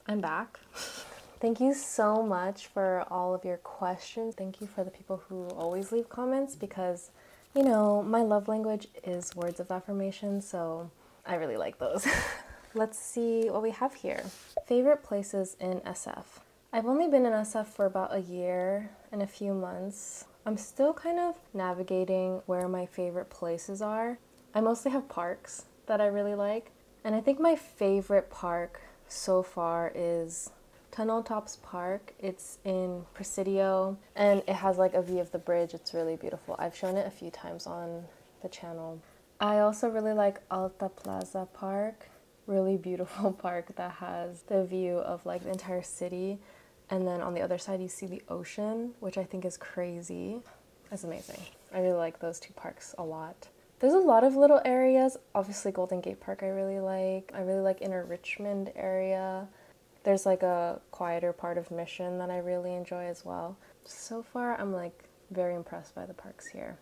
I'm back. Thank you so much for all of your questions. Thank you for the people who always leave comments because, you know, my love language is words of affirmation, so I really like those. Let's see what we have here. Favorite places in SF. I've only been in SF for about a year and a few months. I'm still kind of navigating where my favorite places are. I mostly have parks that I really like, and I think my favorite park so far is Tunnel Tops Park. It's in Presidio and it has like a view of the bridge. It's really beautiful. I've shown it a few times on the channel. I also really like Alta Plaza Park. Really beautiful park that has the view of like the entire city, and then on the other side you see the ocean, which I think is crazy. It's amazing. I really like those two parks a lot. There's a lot of little areas. Obviously Golden Gate Park I really like. I really like Inner Richmond area. There's like a quieter part of Mission that I really enjoy as well. So far I'm like very impressed by the parks here.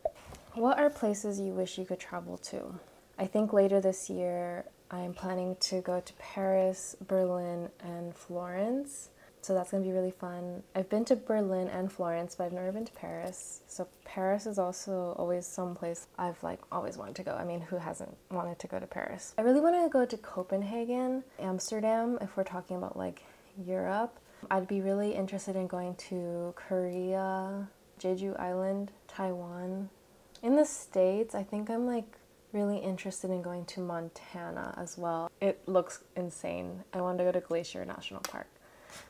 What are places you wish you could travel to? I think later this year I'm planning to go to Paris, Berlin, and Florence. So that's going to be really fun. I've been to Berlin and Florence, but I've never been to Paris. So Paris is also always some place I've like always wanted to go. I mean, who hasn't wanted to go to Paris? I really want to go to Copenhagen, Amsterdam, if we're talking about like Europe. I'd be really interested in going to Korea, Jeju Island, Taiwan. In the States, I think I'm like really interested in going to Montana as well. It looks insane. I want to go to Glacier National Park.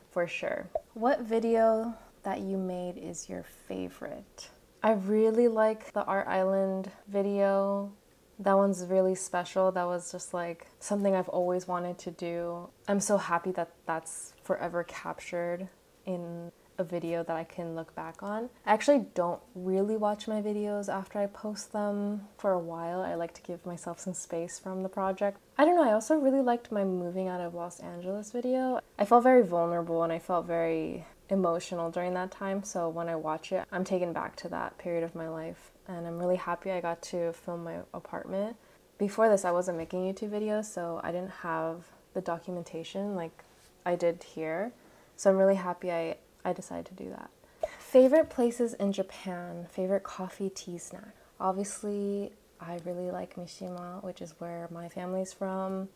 For sure. What video that you made is your favorite? I really like the Art Island video. That one's really special. That was just like something I've always wanted to do. I'm so happy that that's forever captured in a video that I can look back on. I actually don't really watch my videos after I post them for a while. I like to give myself some space from the project. I don't know, I also really liked my moving out of Los Angeles video. I felt very vulnerable and I felt very emotional during that time, so when I watch it, I'm taken back to that period of my life, and I'm really happy I got to film my apartment. Before this, I wasn't making YouTube videos, so I didn't have the documentation like I did here, so I'm really happy I decided to do that. Favorite places in Japan, favorite coffee, tea, snack. Obviously, I really like Mishima, which is where my family's from.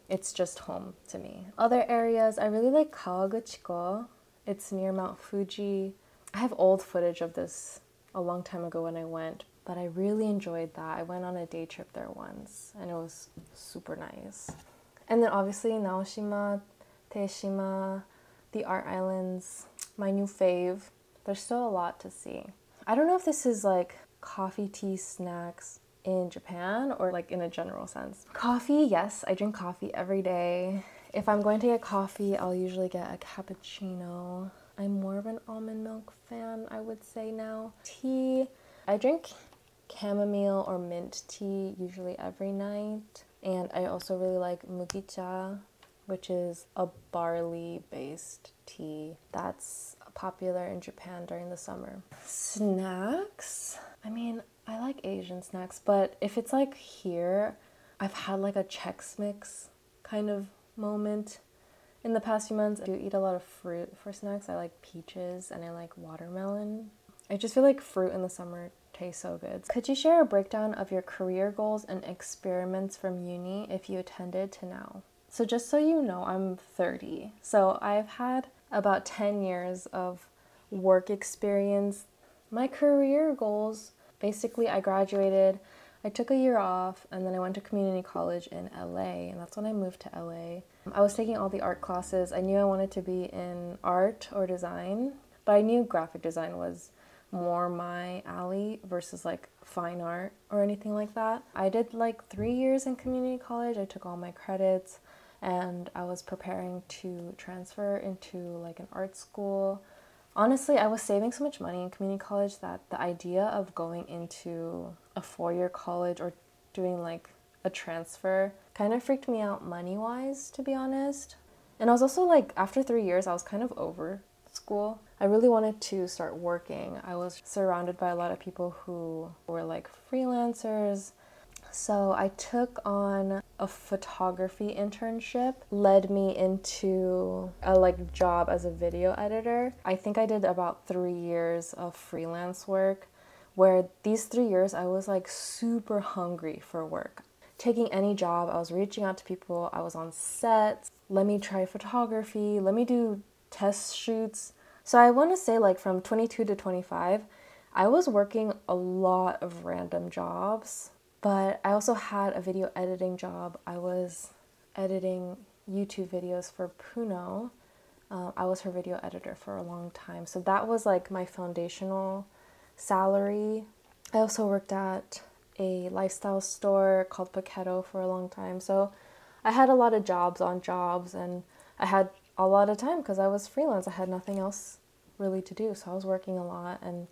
It's just home to me. Other areas, I really like Kawaguchiko. It's near Mount Fuji. I have old footage of this a long time ago when I went, but I really enjoyed that. I went on a day trip there once, and it was super nice. And then obviously Naoshima, Teishima, the Art Islands, my new fave. There's still a lot to see. I don't know if this is like coffee, tea, snacks in Japan or like in a general sense. Coffee, yes, I drink coffee every day. If I'm going to get coffee, I'll usually get a cappuccino. I'm more of an almond milk fan, I would say now. Tea, I drink chamomile or mint tea usually every night. And I also really like mugicha, which is a barley-based tea that's popular in Japan during the summer. Snacks? I mean, I like Asian snacks, but if it's like here, I've had like a Chex Mix kind of moment in the past few months. I do eat a lot of fruit for snacks. I like peaches and I like watermelon. I just feel like fruit in the summer tastes so good. Could you share a breakdown of your career goals and experiments from uni if you attended to now? So just so you know, I'm 30. So I've had about 10 years of work experience. My career goals, basically I graduated, I took a year off, and then I went to community college in LA, and that's when I moved to LA. I was taking all the art classes. I knew I wanted to be in art or design, but I knew graphic design was more my alley versus like fine art or anything like that. I did like 3 years in community college. I took all my credits and I was preparing to transfer into like an art school. Honestly, I was saving so much money in community college that the idea of going into a 4-year college or doing like a transfer kind of freaked me out money-wise, to be honest. And I was also like, after 3 years, I was kind of over school. I really wanted to start working. I was surrounded by a lot of people who were like freelancers. So I took on a photography internship, led me into a like job as a video editor. I think I did about 3 years of freelance work, where these 3 years I was like super hungry for work. Taking any job, I was reaching out to people, I was on sets, let me try photography, let me do test shoots. So I want to say like from 22 to 25, I was working a lot of random jobs. But I also had a video editing job. I was editing YouTube videos for Puno. I was her video editor for a long time. So that was like my foundational salary. I also worked at a lifestyle store called Paquetto for a long time. So I had a lot of jobs on jobs, and I had a lot of time because I was freelance. I had nothing else really to do. So I was working a lot and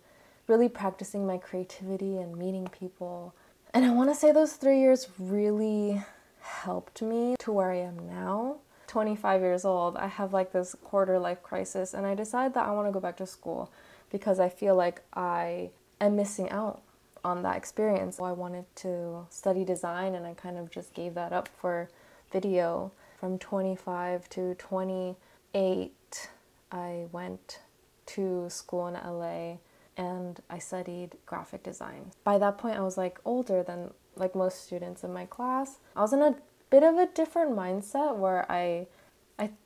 really practicing my creativity and meeting people. And I want to say those 3 years really helped me to where I am now. 25 years old, I have like this quarter life crisis, and I decided that I want to go back to school because I feel like I am missing out on that experience. I wanted to study design, and I kind of just gave that up for video. From 25 to 28, I went to school in LA and I studied graphic design. By that point, I was like older than like most students in my class. I was in a bit of a different mindset where I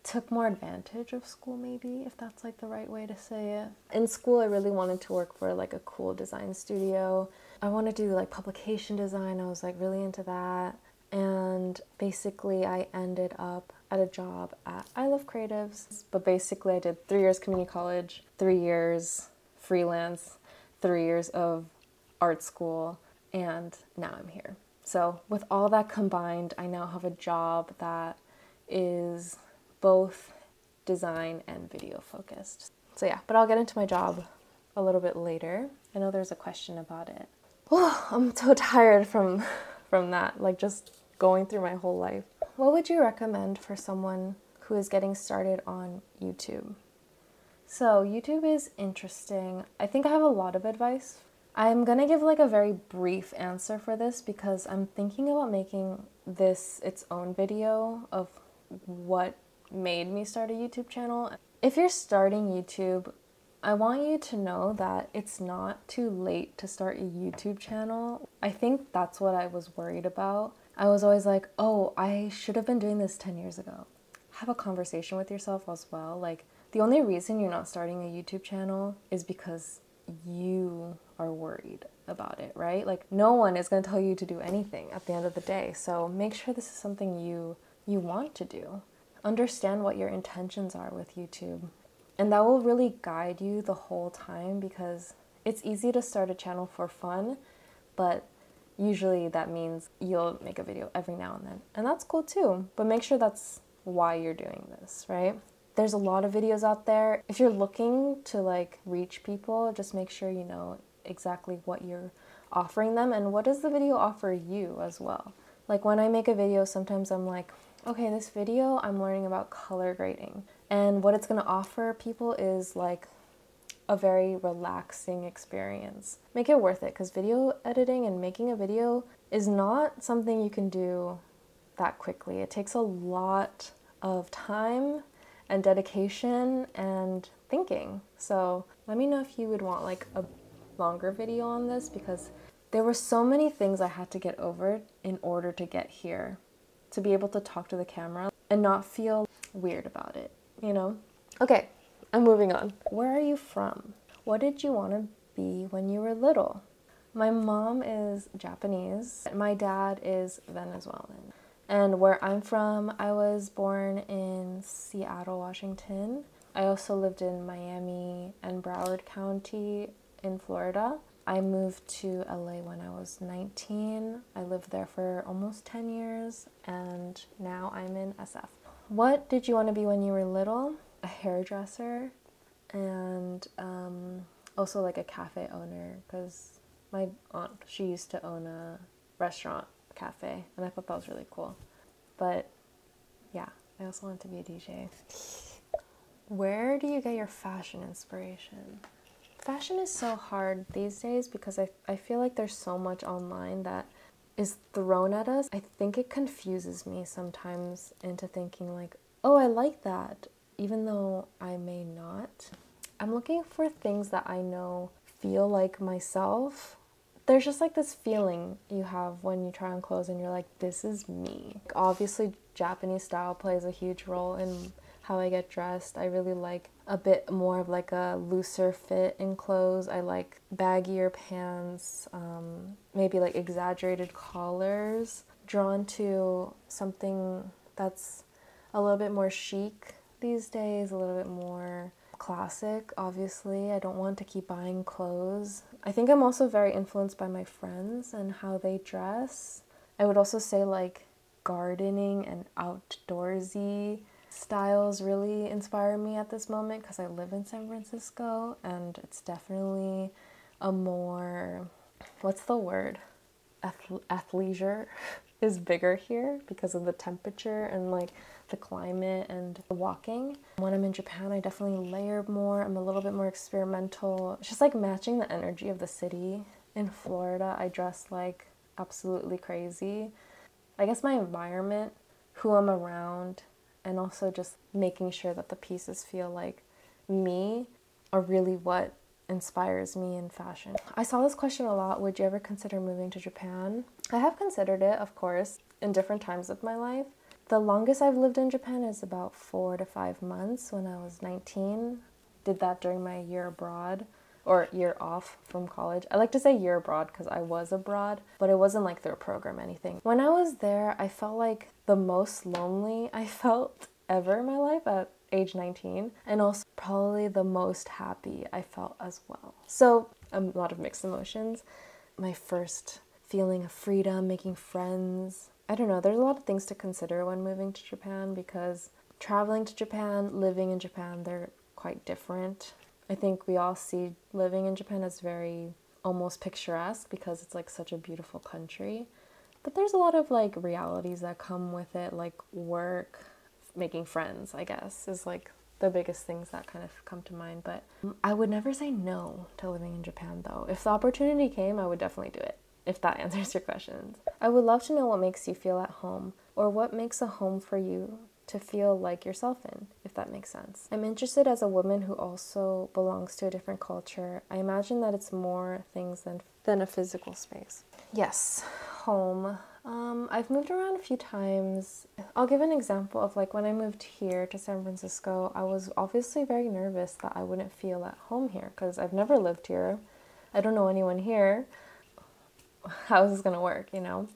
took more advantage of school, maybe, if that's like the right way to say it. In school, I really wanted to work for like a cool design studio. I wanted to do like publication design. I was like really into that. And basically, I ended up at a job at I Love Creatives. But basically, I did 3 years community college, 3 years freelance, 3 years of art school, and now I'm here. So with all that combined, I now have a job that is both design and video focused. So yeah, but I'll get into my job a little bit later. I know there's a question about it. Oh, I'm so tired from that, like just going through my whole life. What would you recommend for someone who is getting started on YouTube? So YouTube is interesting. I think I have a lot of advice. I'm gonna give like a very brief answer for this because I'm thinking about making this its own video of what made me start a YouTube channel. If you're starting YouTube, I want you to know that it's not too late to start a YouTube channel. I think that's what I was worried about. I was always like, oh, I should have been doing this 10 years ago. Have a conversation with yourself as well. Like, the only reason you're not starting a YouTube channel is because you are worried about it, right? Like, no one is going to tell you to do anything at the end of the day. So make sure this is something you want to do. Understand what your intentions are with YouTube. And that will really guide you the whole time, because it's easy to start a channel for fun, but usually that means you'll make a video every now and then. And that's cool too, but make sure that's why you're doing this, right? There's a lot of videos out there. If you're looking to like reach people, just make sure you know exactly what you're offering them and what does the video offer you as well. Like when I make a video, sometimes I'm like, okay, this video I'm learning about color grading, and what it's going to offer people is like a very relaxing experience. Make it worth it, because video editing and making a video is not something you can do that quickly. It takes a lot of time and dedication and thinking. So let me know if you would want like a longer video on this, because there were so many things I had to get over in order to get here, to be able to talk to the camera and not feel weird about it, you know? Okay, I'm moving on. Where are you from? What did you want to be when you were little? My mom is Japanese. My dad is Venezuelan. And where I'm from, I was born in Seattle, Washington. I also lived in Miami and Broward County in Florida. I moved to LA when I was 19. I lived there for almost 10 years, and now I'm in SF. What did you want to be when you were little? A hairdresser, and also like a cafe owner, because my aunt, she used to own a restaurant cafe, and I thought that was really cool. But yeah, I also wanted to be a DJ. Where do you get your fashion inspiration? Fashion is so hard these days because I feel like there's so much online that is thrown at us, I think it confuses me sometimes into thinking like, oh, I like that, even though I may not. I'm looking for things that I know feel like myself. There's just like this feeling you have when you try on clothes and you're like, this is me. Obviously, Japanese style plays a huge role in how I get dressed. I really like a bit more of like a looser fit in clothes. I like baggier pants, maybe like exaggerated collars, drawn to something that's a little bit more chic these days, a little bit more classic. Obviously, I don't want to keep buying clothes. I think I'm also very influenced by my friends and how they dress. I would also say like gardening and outdoorsy styles really inspire me at this moment because I live in San Francisco and it's definitely a more, what's the word? Athleisure is bigger here because of the temperature and like the climate and the walking. When I'm in Japan, I definitely layer more. I'm a little bit more experimental. It's just like matching the energy of the city. In Florida, I dress like absolutely crazy. I guess my environment, who I'm around, and also just making sure that the pieces feel like me are really what inspires me in fashion. I saw this question a lot. Would you ever consider moving to Japan? I have considered it, of course, in different times of my life. The longest I've lived in Japan is about 4 to 5 months when I was 19. Did that during my year abroad or year off from college. I like to say year abroad because I was abroad, but it wasn't like through a program or anything. When I was there, I felt like the most lonely I felt ever in my life at age 19, and also probably the most happy I felt as well. So a lot of mixed emotions. My first feeling of freedom, making friends. I don't know, there's a lot of things to consider when moving to Japan because traveling to Japan, living in Japan, they're quite different. I think we all see living in Japan as very almost picturesque because it's like such a beautiful country. But there's a lot of like realities that come with it, like work, making friends, I guess, is like the biggest things that kind of come to mind. But I would never say no to living in Japan though. If the opportunity came, I would definitely do it, if that answers your questions. I would love to know what makes you feel at home or what makes a home for you to feel like yourself in, if that makes sense. I'm interested as a woman who also belongs to a different culture. I imagine that it's more things than a physical space. Yes, home. I've moved around a few times. I'll give an example of like when I moved here to San Francisco, I was obviously very nervous that I wouldn't feel at home here because I've never lived here. I don't know anyone here. How is this gonna work, you know?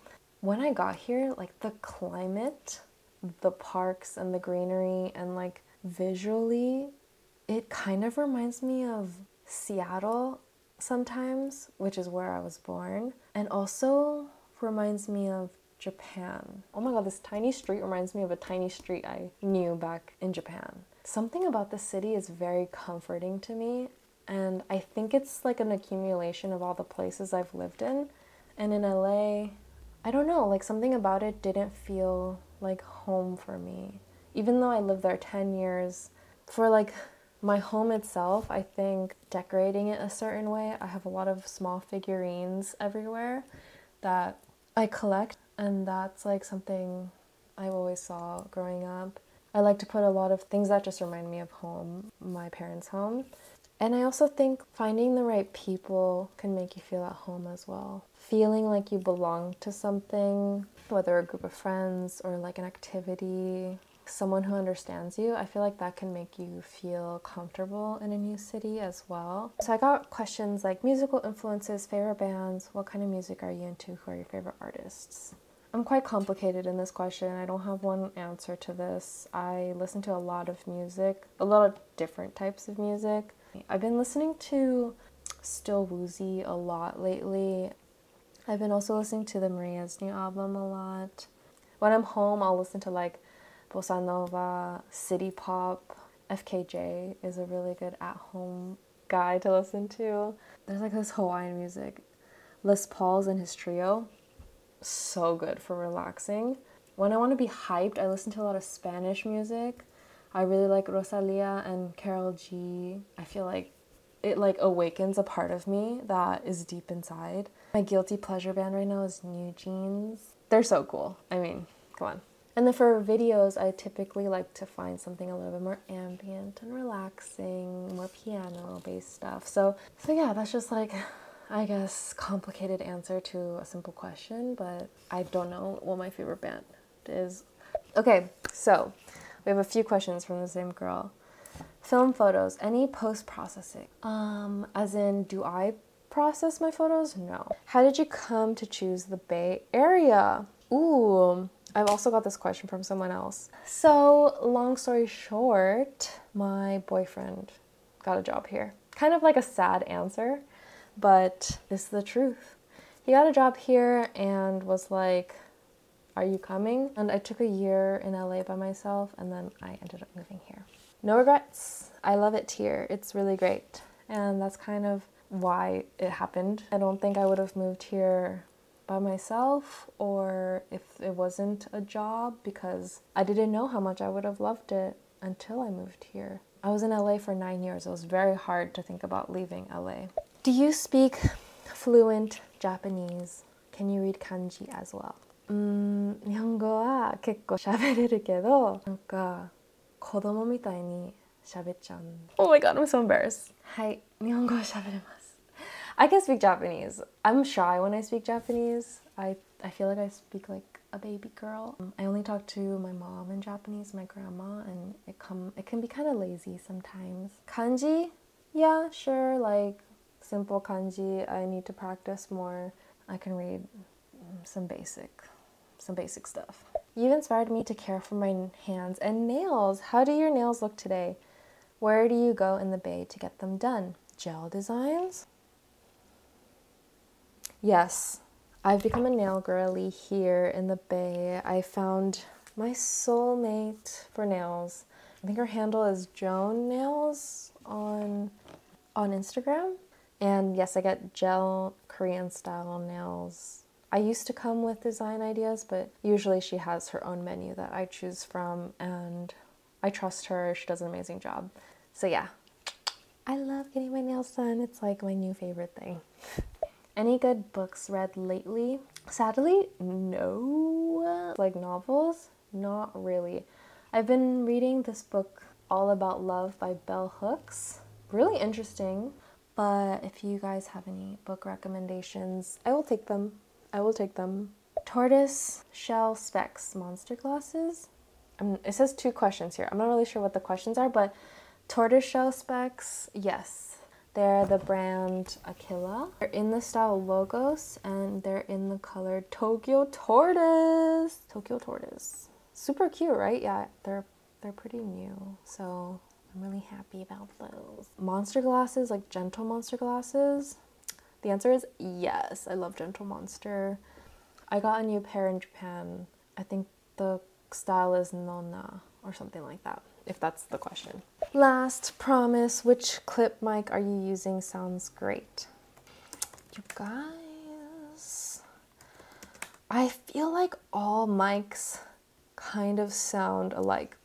When I got here, like the climate, the parks and the greenery and like visually, it kind of reminds me of Seattle sometimes, which is where I was born, and also reminds me of Japan. Oh my god, this tiny street reminds me of a tiny street I knew back in Japan. Something about the city is very comforting to me, and I think it's like an accumulation of all the places I've lived in. And in LA, I don't know, like something about it didn't feel like home for me. Even though I lived there 10 years, for like my home itself, I think decorating it a certain way, I have a lot of small figurines everywhere that I collect, and that's like something I always saw growing up. I like to put a lot of things that just remind me of home, my parents' home. And I also think finding the right people can make you feel at home as well. Feeling like you belong to something, whether a group of friends or like an activity, someone who understands you, I feel like that can make you feel comfortable in a new city as well. So I got questions like musical influences, favorite bands, what kind of music are you into, who are your favorite artists? I'm quite complicated in this question. I don't have one answer to this. I listen to a lot of music, a lot of different types of music. I've been listening to Still Woozy a lot lately. I've been also listening to the Maria's new album a lot. When I'm home, I'll listen to like bossa nova, city pop. FKJ is a really good at-home guy to listen to. There's like this Hawaiian music. Les Paul's and his trio. So good for relaxing. When I want to be hyped, I listen to a lot of Spanish music. I really like Rosalia and Karol G. I feel like it like awakens a part of me that is deep inside. My guilty pleasure band right now is New Jeans. They're so cool. I mean, come on. And then for videos, I typically like to find something a little bit more ambient and relaxing, more piano-based stuff. So yeah, that's just like, I guess, complicated answer to a simple question, but I don't know what my favorite band is. Okay, so we have a few questions from the same girl. Film photos, any post-processing? As in, do I process my photos? No. How did you come to choose the Bay Area? Ooh, I've also got this question from someone else. So, long story short, my boyfriend got a job here. Kind of like a sad answer, but this is the truth. He got a job here and was like, are you coming? And I took a year in LA by myself, and then I ended up moving here. No regrets. I love it here. It's really great. And that's kind of why it happened. I don't think I would have moved here by myself or if it wasn't a job, because I didn't know how much I would have loved it until I moved here. I was in LA for 9 years. It was very hard to think about leaving LA. Do you speak fluent Japanese? Can you read kanji as well? 日本語は結構喋れるけど、なんか子供みたいに喋っちゃう。Oh my god, I'm so embarrassed. はい、日本語は喋れます。I can speak Japanese. I'm shy when I speak Japanese. I feel like I speak like a baby girl. I only talk to my mom in Japanese, my grandma, and it can be kind of lazy sometimes. Kanji? Yeah, sure, like simple kanji. I need to practice more. I can read some basic stuff. You've inspired me to care for my hands and nails. How do your nails look today? Where do you go in the Bay to get them done? Gel designs? Yes, I've become a nail girly here in the Bay. I found my soulmate for nails. I think her handle is Joan Nails on Instagram. And yes, I get gel Korean style nails. I used to come with design ideas, but usually she has her own menu that I choose from, and I trust her. She does an amazing job. So yeah, I love getting my nails done. It's like my new favorite thing. Any good books read lately? Sadly, no. Like novels? Not really. I've been reading this book, All About Love by Bell Hooks. Really interesting, but if you guys have any book recommendations, I will take them. Tortoise shell specs monster glasses? It says 2 questions here. I'm not really sure what the questions are, but tortoise shell specs, yes. They're the brand Aquila. They're in the style Logos, and they're in the color Tokyo Tortoise. Super cute, right? Yeah, they're pretty new, so I'm really happy about those. Monster glasses, like gentle monster glasses. The answer is yes. I love Gentle Monster. I got a new pair in Japan. I think the style is Nonna or something like that, if that's the question. Last, promise, which clip mic are you using? Sounds great. You guys, I feel like all mics kind of sound alike.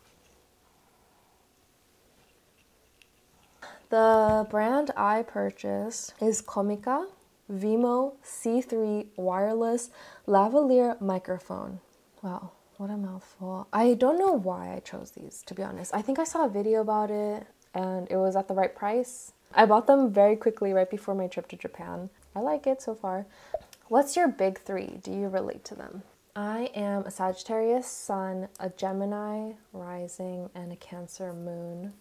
The brand I purchased is Comica Vimo C3 wireless lavalier microphone. Wow, what a mouthful. I don't know why I chose these, to be honest. I think I saw a video about it and it was at the right price. I bought them very quickly right before my trip to Japan. I like it so far. What's your big 3? Do you relate to them? I am a Sagittarius sun, a Gemini rising, and a Cancer moon.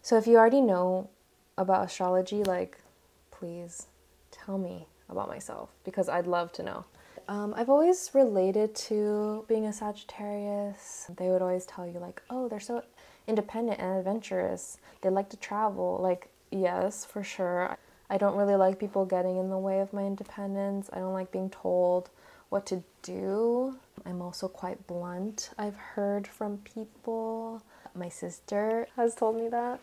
So if you already know about astrology, like, please tell me about myself, because I'd love to know. I've always related to being a Sagittarius. They would always tell you like, oh, they're so independent and adventurous. They like to travel. Like, yes, for sure. I don't really like people getting in the way of my independence. I don't like being told what to do. I'm also quite blunt, I've heard from people. My sister has told me that.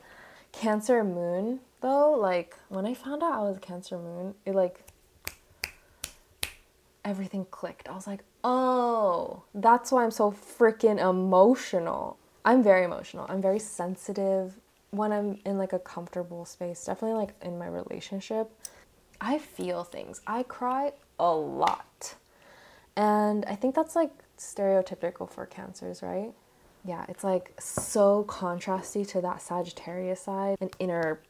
Cancer moon, though, like, when I found out I was a Cancer moon, it like, everything clicked. I was like, oh, that's why I'm so freaking emotional. I'm very emotional. I'm very sensitive. when I'm in like a comfortable space, definitely like in my relationship, I feel things. I cry a lot. And I think that's like stereotypical for cancers, right? Yeah, it's like so contrasty to that Sagittarius side, an inner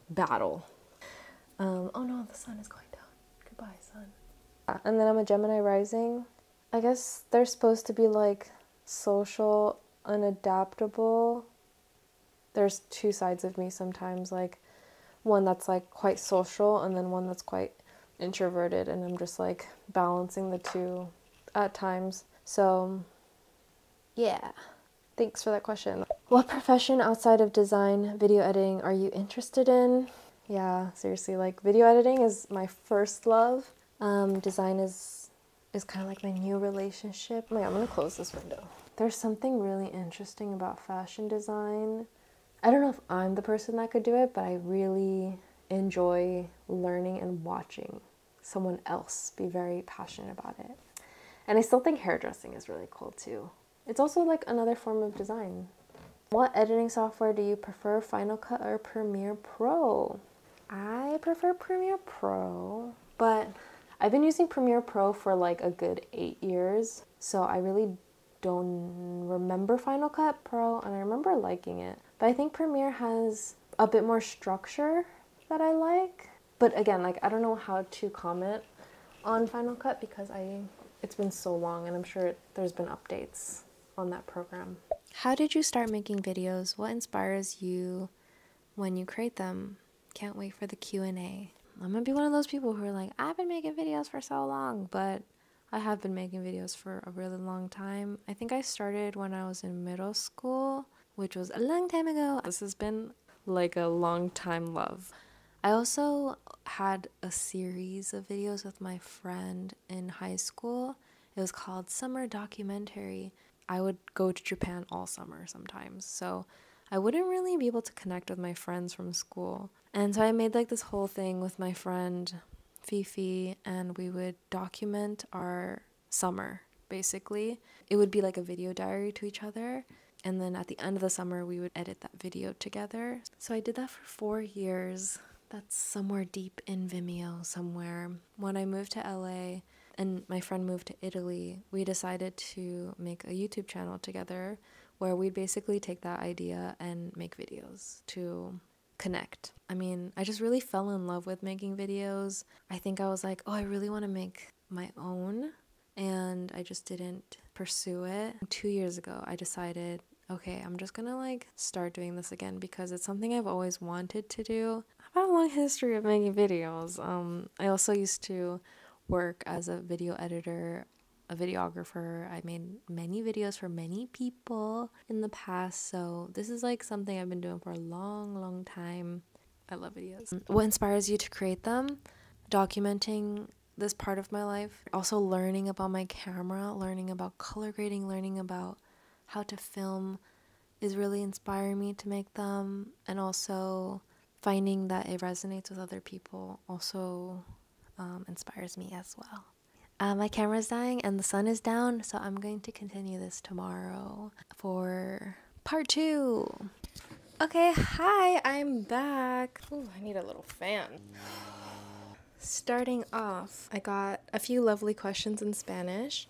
battle. Oh no, the sun is going down. Goodbye, sun. And then I'm a Gemini rising. I guess they're supposed to be like social, unadaptable. There's two sides of me sometimes, like one that's like quite social and then one that's quite introverted, and I'm just like balancing the two at times. So yeah, thanks for that question. What profession outside of design, video editing are you interested in? Yeah, seriously, like video editing is my first love. Design is kind of like my new relationship. Oh my God, I'm gonna close this window. There's something really interesting about fashion design. I don't know if I'm the person that could do it, but I really enjoy learning and watching someone else be very passionate about it. And I still think hairdressing is really cool too. It's also like another form of design. What editing software do you prefer, Final Cut or Premiere Pro? I prefer Premiere Pro, but I've been using Premiere Pro for like a good 8 years, so I really don't remember Final Cut Pro, and I remember liking it. But I think Premiere has a bit more structure that I like. But again, like I don't know how to comment on Final Cut because it's been so long, and I'm sure there's been updates on that program. How did you start making videos? What inspires you when you create them? Can't wait for the Q&A. I'm gonna be one of those people who are like, I've been making videos for so long, but I have been making videos for a really long time. I think I started when I was in middle school, which was a long time ago. This has been like a long time love. I also had a series of videos with my friend in high school. It was called Summer Documentary. I would go to Japan all summer sometimes, so I wouldn't really be able to connect with my friends from school. And so I made like this whole thing with my friend Fifi, and we would document our summer, basically. It would be like a video diary to each other, and then at the end of the summer we would edit that video together. So I did that for 4 years. That's somewhere deep in Vimeo somewhere. When I moved to LA and my friend moved to Italy, we decided to make a YouTube channel together where we'd basically take that idea and make videos to connect. I mean, I just really fell in love with making videos. I think I was like, oh, I really want to make my own, and I just didn't pursue it. 2 years ago, I decided, okay, I'm just gonna like start doing this again because it's something I've always wanted to do. I've had a long history of making videos. I also used to work as a video editor, a videographer. I made many videos for many people in the past, so this is like something I've been doing for a long time. I love videos. What inspires you to create them? Documenting this part of my life. Also learning about my camera, learning about color grading, learning about how to film is really inspiring me to make them, and also finding that it resonates with other people also inspires me as well. My camera's dying and the sun is down, so I'm going to continue this tomorrow for part 2. Okay, hi, I'm back. Ooh, I need a little fan. Starting off, I got a few lovely questions in Spanish,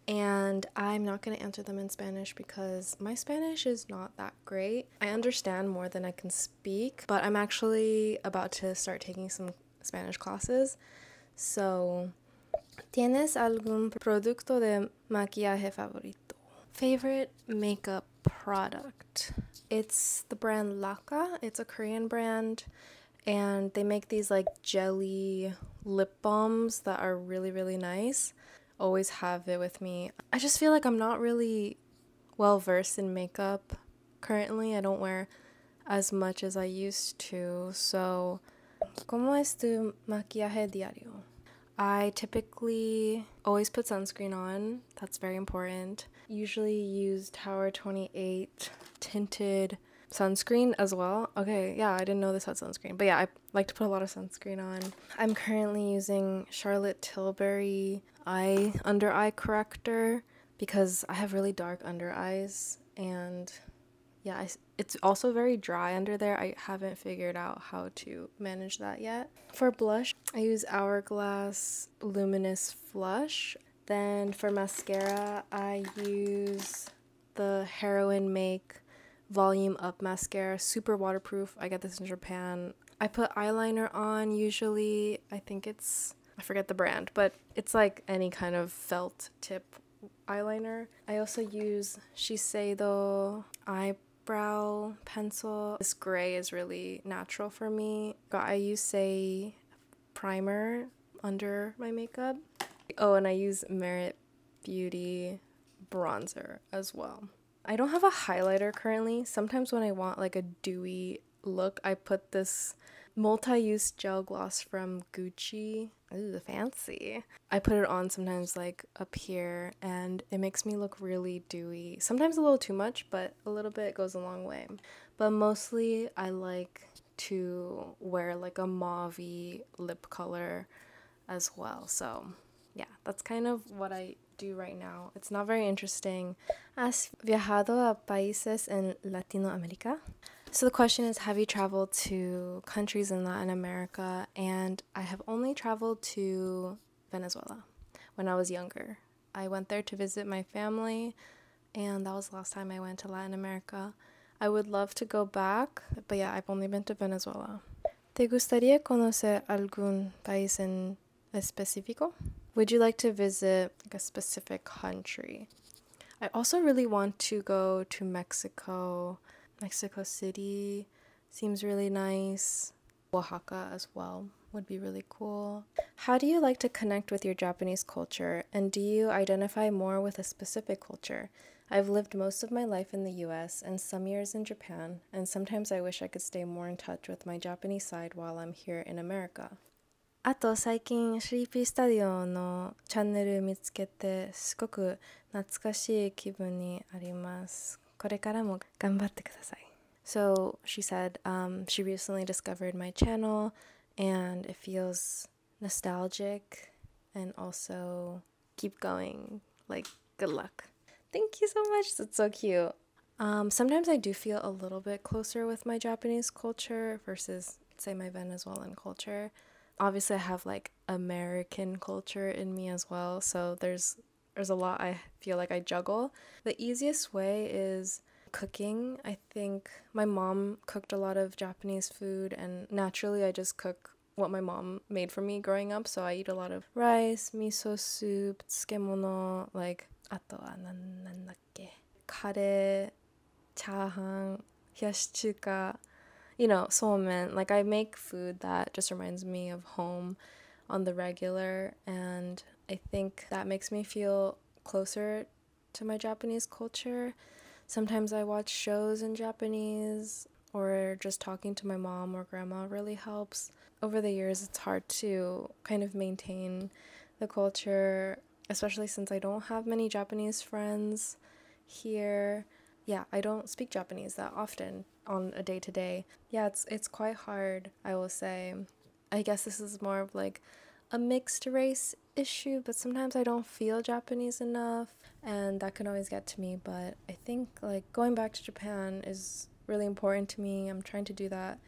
and I'm not going to answer them in Spanish because my Spanish is not that great. I understand more than I can speak, but I'm actually about to start taking some Spanish classes. So, ¿tienes algún producto de maquillaje favorito? Favorite makeup product? It's the brand Laka. It's a Korean brand, and they make these like jelly lip balms that are really nice. Always have it with me. I just feel like I'm not really well versed in makeup currently. I don't wear as much as I used to. So, ¿cómo es tu maquillaje diario? I typically always put sunscreen on. That's very important. Usually use Tower 28 tinted sunscreen as well. Okay, yeah, I didn't know this had sunscreen. But yeah, I like to put a lot of sunscreen on. I'm currently using Charlotte Tilbury under eye corrector because I have really dark under eyes, and yeah, it's also very dry under there. I haven't figured out how to manage that yet. For blush, I use Hourglass Luminous Flush. Then for mascara, I use the Heroin Make Volume Up Mascara. Super waterproof. I get this in Japan. I put eyeliner on usually. I forget the brand, but it's like any kind of felt tip eyeliner. I also use Shiseido eyebrow pencil. This gray is really natural for me. I use Say primer under my makeup. Oh, and I use Merit Beauty bronzer as well. I don't have a highlighter currently. Sometimes when I want like a dewy look, I put this multi-use gel gloss from Gucci. Ooh, fancy. I put it on sometimes like up here and it makes me look really dewy. Sometimes a little too much, but a little bit goes a long way. But mostly I like to wear like a mauve-y lip color as well. So yeah, that's kind of what I do right now. It's not very interesting. ¿Has viajado a países en Latinoamérica? So the question is, have you traveled to countries in Latin America? And I have only traveled to Venezuela when I was younger. I went there to visit my family, and that was the last time I went to Latin America. I would love to go back, but yeah, I've only been to Venezuela. ¿Te gustaría conocer algún país en específico? Would you like to visit like a specific country? I also really want to go to Mexico. Mexico City seems really nice. Oaxaca as well would be really cool. How do you like to connect with your Japanese culture, and do you identify more with a specific culture? I've lived most of my life in the US and some years in Japan, and sometimes I wish I could stay more in touch with my Japanese side while I'm here in America. あと最近スリーピースタディオのチャンネル見つけてすごく懐かしい気分にあります。これからも頑張ってください。So she said she recently discovered my channel and it feels nostalgic and also keep going. Like, good luck. Thank you so much. That's so cute. Sometimes I do feel a little bit closer with my Japanese culture versus, say, my Venezuelan culture. Obviously, I have like American culture in me as well, so there's a lot I feel like I juggle. The easiest way is cooking. I think my mom cooked a lot of Japanese food, and naturally I just cook what my mom made for me growing up, so I eat a lot of rice, miso soup, tsukemono, like あとはなんだっけカレー、チャーハン、冷やし中華 somen. Like, I make food that just reminds me of home on the regular, and I think that makes me feel closer to my Japanese culture. Sometimes I watch shows in Japanese, or just talking to my mom or grandma really helps. Over the years, it's hard to kind of maintain the culture, especially since I don't have many Japanese friends here. Yeah, I don't speak Japanese that often on a day-to-day. Yeah, it's quite hard, I will say. I guess this is more of like a mixed race issue, but sometimes I don't feel Japanese enough, and that can always get to me. But I think like going back to Japan is really important to me. I'm trying to do that.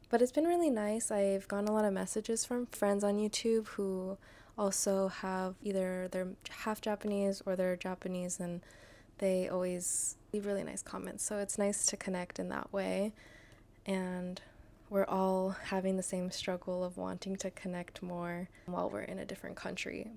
But it's been really nice. I've gotten a lot of messages from friends on YouTube who also have either they're half Japanese or they're Japanese, and they always leave really nice comments. So it's nice to connect in that way. And we're all having the same struggle of wanting to connect more while we're in a different country.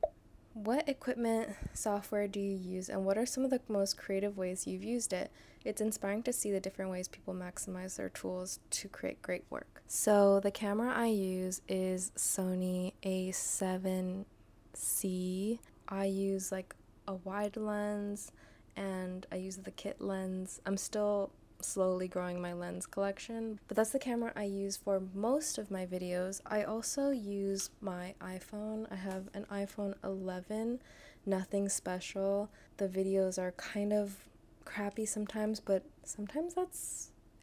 What equipment software do you use, and what are some of the most creative ways you've used it? It's inspiring to see the different ways people maximize their tools to create great work. So the camera I use is Sony A7C. I use like a wide lens, and I use the kit lens. I'm still slowly growing my lens collection, but that's the camera I use for most of my videos. I also use my iPhone. I have an iPhone 11, nothing special. The videos are kind of crappy sometimes, but sometimes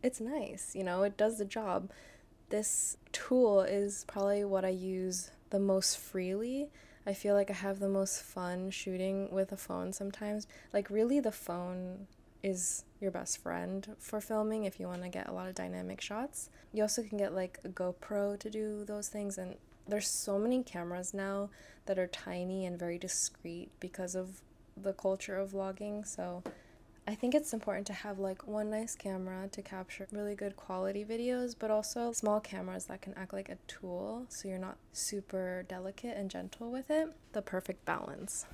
it's nice, it does the job. This tool is probably what I use the most freely. I feel like I have the most fun shooting with a phone sometimes. Like, really, the phone is your best friend for filming if you want to get a lot of dynamic shots. You also can get like a GoPro to do those things, and there's so many cameras now that are tiny and very discreet because of the culture of vlogging. So I think it's important to have like one nice camera to capture really good quality videos, but also small cameras that can act like a tool so you're not super delicate and gentle with it. The perfect balance.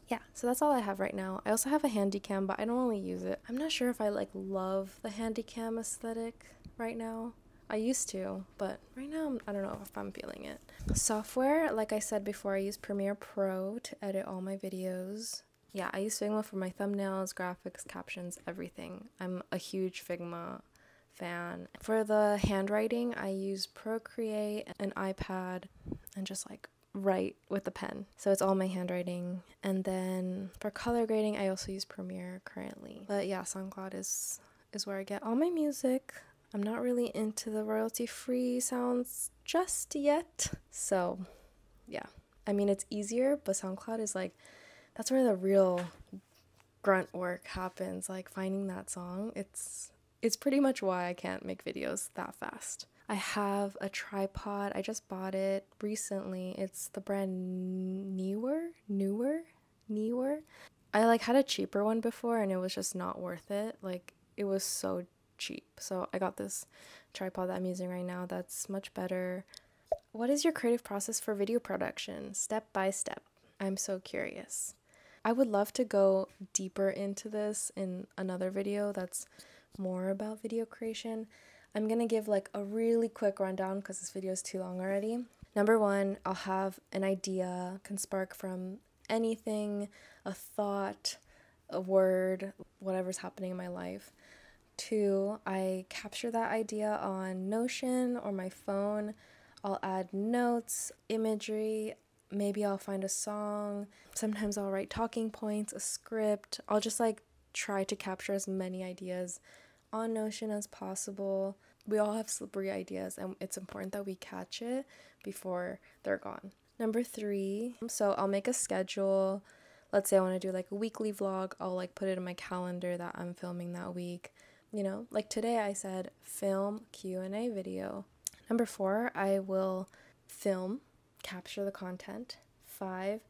Yeah, so that's all I have right now. I also have a handy cam, but I don't really use it. I'm not sure if I like love the handy cam aesthetic right now. I used to, but right now I don't know if I'm feeling it. Software, like I said before, I use Premiere Pro to edit all my videos. Yeah, I use Figma for my thumbnails, graphics, captions, everything. I'm a huge Figma fan. For the handwriting, I use Procreate, an iPad, and just like write with a pen. So it's all my handwriting. And then for color grading, I also use Premiere currently. But yeah, SoundCloud is where I get all my music. I'm not really into the royalty-free sounds just yet. So yeah, I mean, it's easier, but SoundCloud is like, that's where the real grunt work happens, like finding that song. It's pretty much why I can't make videos that fast. I have a tripod. I just bought it recently. It's the brand Newer. I like had a cheaper one before and it was just not worth it. Like, it was so cheap. So I got this tripod that I'm using right now that's much better. What is your creative process for video production? Step by step. I'm so curious. I would love to go deeper into this in another video that's more about video creation. I'm gonna give like a really quick rundown because this video is too long already. Number one, I'll have an idea, can spark from anything, a thought, a word, whatever's happening in my life. Two, I capture that idea on Notion or my phone. I'll add notes, imagery, maybe I'll find a song. Sometimes I'll write talking points, a script. I'll just like try to capture as many ideas on Notion as possible. We all have slippery ideas and it's important that we catch it before they're gone. Number three, so I'll make a schedule. Let's say I want to do like a weekly vlog. I'll like put it in my calendar that I'm filming that week. You know, like today I said film Q&A video. Number four, I will film, capture the content. 5,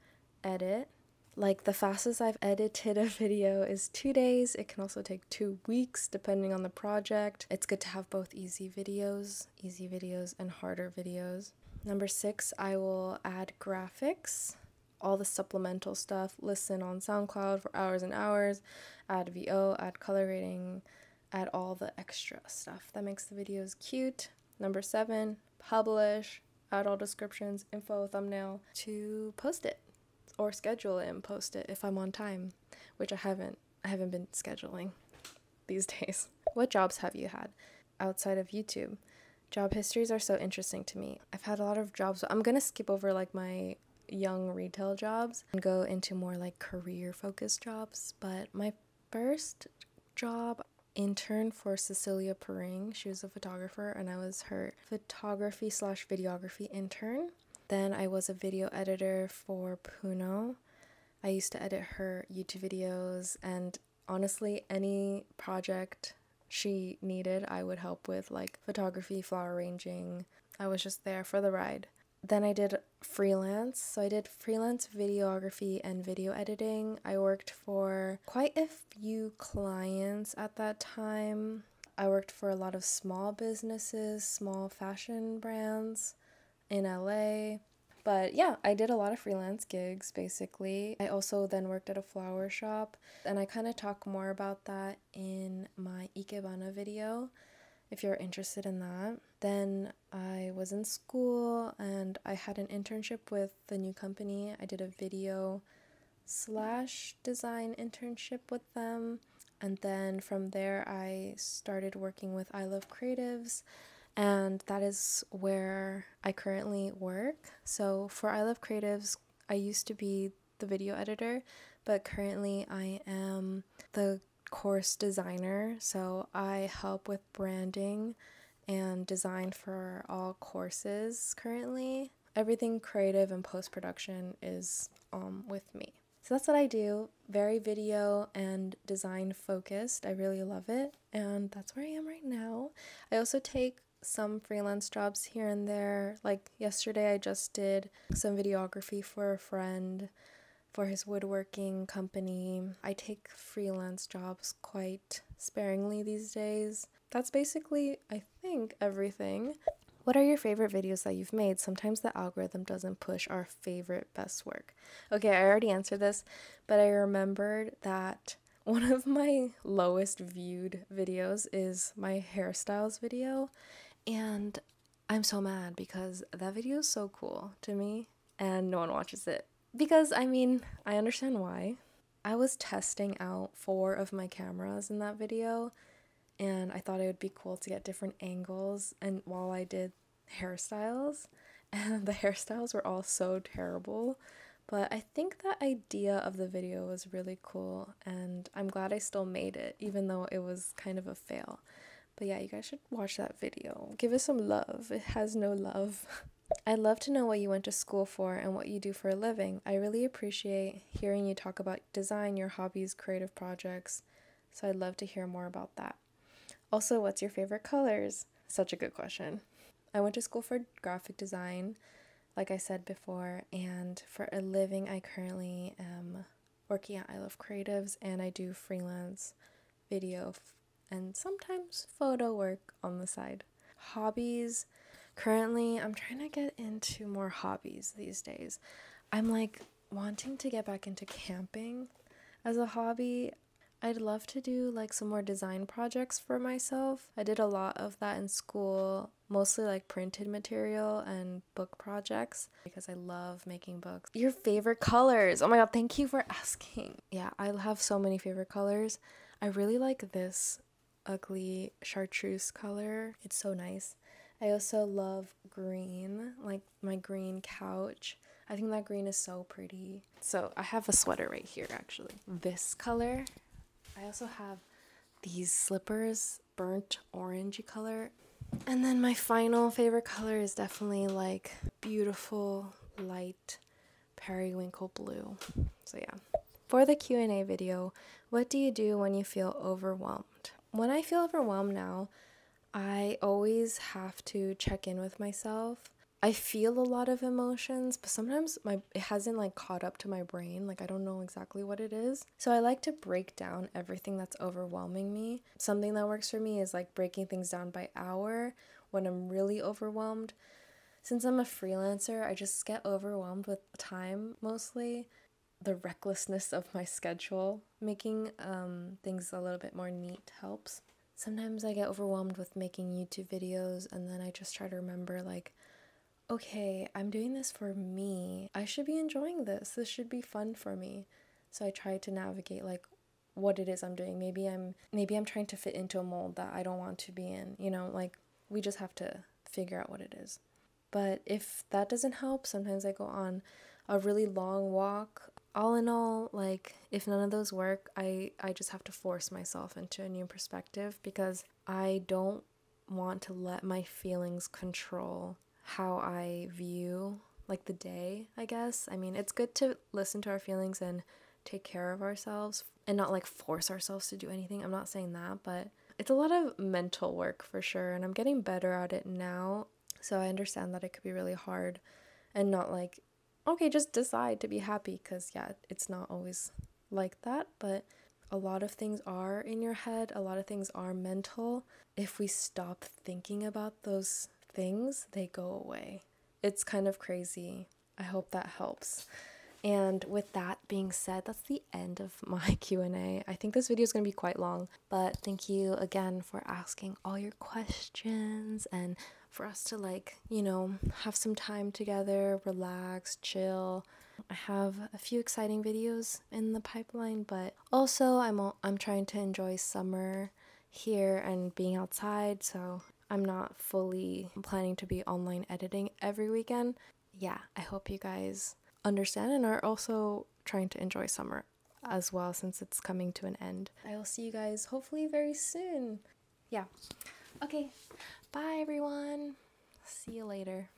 edit. Like the fastest I've edited a video is 2 days. It can also take 2 weeks depending on the project. It's good to have both easy videos and harder videos. Number 6, I will add graphics, all the supplemental stuff, listen on SoundCloud for hours and hours, add VO, add color grading, add all the extra stuff that makes the videos cute. Number 7, publish, add all descriptions, info, thumbnail to post it or schedule it and post it if I'm on time, which I haven't been scheduling these days. What jobs have you had outside of YouTube? Job histories are so interesting to me. I've had a lot of jobs. I'm gonna skip over like my young retail jobs and go into more like career focused jobs. But my first job, intern for Cecilia Pering. She was a photographer and I was her photography/videography intern. Then I was a video editor for Puno. I used to edit her YouTube videos, and honestly any project she needed I would help with, like photography, flower arranging. I was just there for the ride. Then I did freelance. So I did freelance videography and video editing. I worked for quite a few clients at that time. I worked for a lot of small businesses, small fashion brands in LA. But yeah, I did a lot of freelance gigs basically. I also then worked at a flower shop, and I kind of talk more about that in my Ikebana video if you're interested in that. Then I was in school and I had an internship with the new company. I did a video/design internship with them. And then from there I started working with I Love Creatives, and that is where I currently work. So for I Love Creatives, I used to be the video editor, but currently I am the course designer. So I help with branding and design for all courses currently. Everything creative and post-production is with me. So that's what I do. Very video and design focused. I really love it. And that's where I am right now. I also take some freelance jobs here and there. Like yesterday, I just did some videography for a friend for his woodworking company. I take freelance jobs quite sparingly these days. That's basically, I think, everything. What are your favorite videos that you've made? Sometimes the algorithm doesn't push our favorite best work. Okay, I already answered this, but I remembered that one of my lowest viewed videos is my hairstyles video, and I'm so mad because that video is so cool to me and no one watches it. Because, I mean, I understand why. I was testing out 4 of my cameras in that video, and I thought it would be cool to get different angles and while I did hairstyles, and the hairstyles were all so terrible, but I think the idea of the video was really cool, and I'm glad I still made it even though it was kind of a fail. But yeah, you guys should watch that video. Give it some love. It has no love. I'd love to know what you went to school for and what you do for a living. I really appreciate hearing you talk about design, your hobbies, creative projects, so I'd love to hear more about that. Also, what's your favorite colors? Such a good question. I went to school for graphic design, like I said before, and for a living, I currently am working at I Love Creatives, and I do freelance video and sometimes photo work on the side. Hobbies. Currently, I'm trying to get into more hobbies these days. I'm like wanting to get back into camping as a hobby. I'd love to do like some more design projects for myself. I did a lot of that in school, mostly like printed material and book projects because I love making books. Your favorite colors? Oh my god, thank you for asking. Yeah, I have so many favorite colors. I really like this ugly chartreuse color. It's so nice. I also love green, like my green couch. I think that green is so pretty. So I have a sweater right here actually. This color. I also have these slippers, burnt orangey color. And then my final favorite color is definitely like beautiful light periwinkle blue. So yeah. For the Q&A video, what do you do when you feel overwhelmed? When I feel overwhelmed now, I always have to check in with myself. I feel a lot of emotions, but sometimes it hasn't like caught up to my brain. Like I don't know exactly what it is. So I like to break down everything that's overwhelming me. Something that works for me is like breaking things down by hour when I'm really overwhelmed. Since I'm a freelancer, I just get overwhelmed with time mostly. The recklessness of my schedule, making things a little bit more neat helps. Sometimes I get overwhelmed with making YouTube videos, and then I just try to remember like, okay, I'm doing this for me. I should be enjoying this. This should be fun for me. So I try to navigate like what it is I'm doing. Maybe I'm trying to fit into a mold that I don't want to be in, you know, like we just have to figure out what it is. But if that doesn't help, sometimes I go on a really long walk. All in all, like if none of those work, I just have to force myself into a new perspective because I don't want to let my feelings control how I view like the day, I guess. I mean, it's good to listen to our feelings and take care of ourselves and not like force ourselves to do anything. I'm not saying that, but it's a lot of mental work for sure, and I'm getting better at it now. So I understand that it could be really hard and not like, okay, just decide to be happy, because yeah, it's not always like that, but a lot of things are in your head, a lot of things are mental. If we stop thinking about those things, they go away. It's kind of crazy. I hope that helps. And with that being said, that's the end of my Q&A. I think this video is going to be quite long, but thank you again for asking all your questions and for us to like, you know, have some time together, relax, chill. I have a few exciting videos in the pipeline, but also I'm trying to enjoy summer here and being outside, so I'm not fully planning to be online editing every weekend. Yeah, I hope you guys understand and are also trying to enjoy summer as well, since it's coming to an end. I will see you guys hopefully very soon. Yeah. Okay. Bye everyone. See you later.